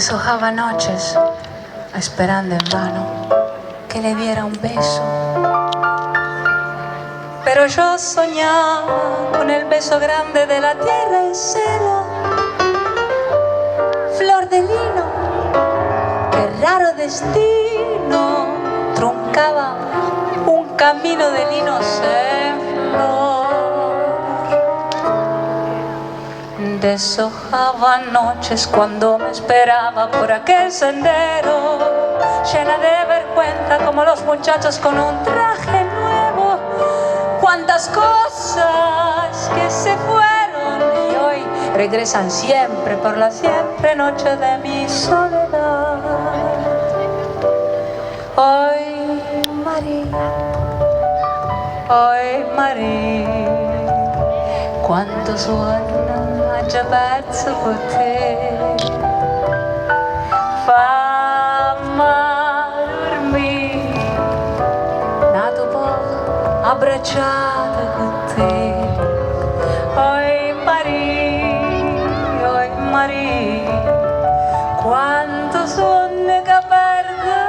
Deshojaba noches esperando en vano que le diera un beso. Pero yo soñaba con el beso grande de la tierra en celo. Flor de lino, qué raro destino truncaba un camino de linos en flor. Deshojaba noches cuando me esperaba por aquel sendero, llena de vergüenza como los muchachos con un traje nuevo. Cuántas cosas que se fueron y hoy regresan siempre por la siempre noche de mi soledad. Hoy Marie, quanto suona già perso con te, fammi dormire, nato poco abbracciata con te. Oi Marie, quanto sonno che perdo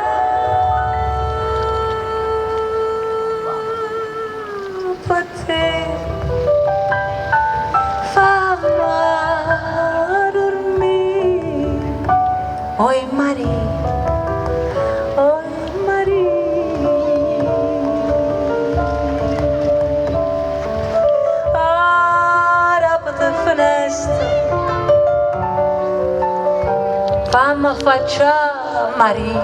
per te. Oi Marie, apri la finestra, fammi affacciare Marie,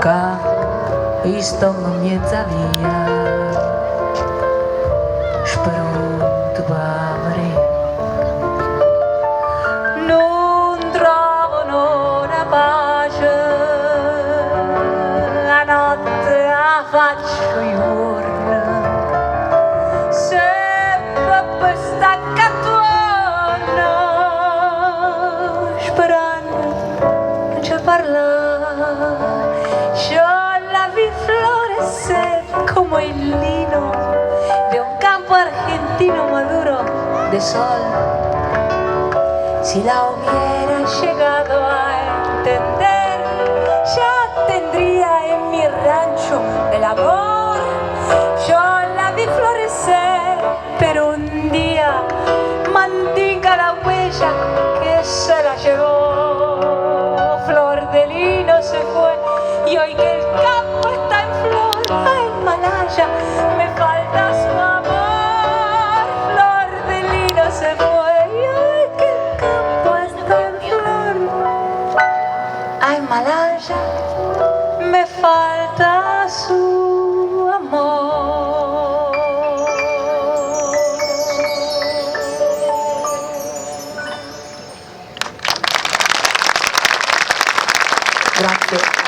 che sto mezza via, spero tu Marie. Faccio iurna sempre per stacca tuona, sperando non ci parla. Yo la vi florecer como el lino de un campo argentino maduro de sol. Si la hubiera llegado a entender, ya tendría en mi rancho el amor. Yo la vi florecer, pero un día mandiga la huella que se la llevó. Flor de lino se fue y hoy que el campo está en flor, ay Malaya, me falta su amor. Flor de lino se fue y hoy que el campo está en flor, ay Malaya, me falta su amor. Grazie.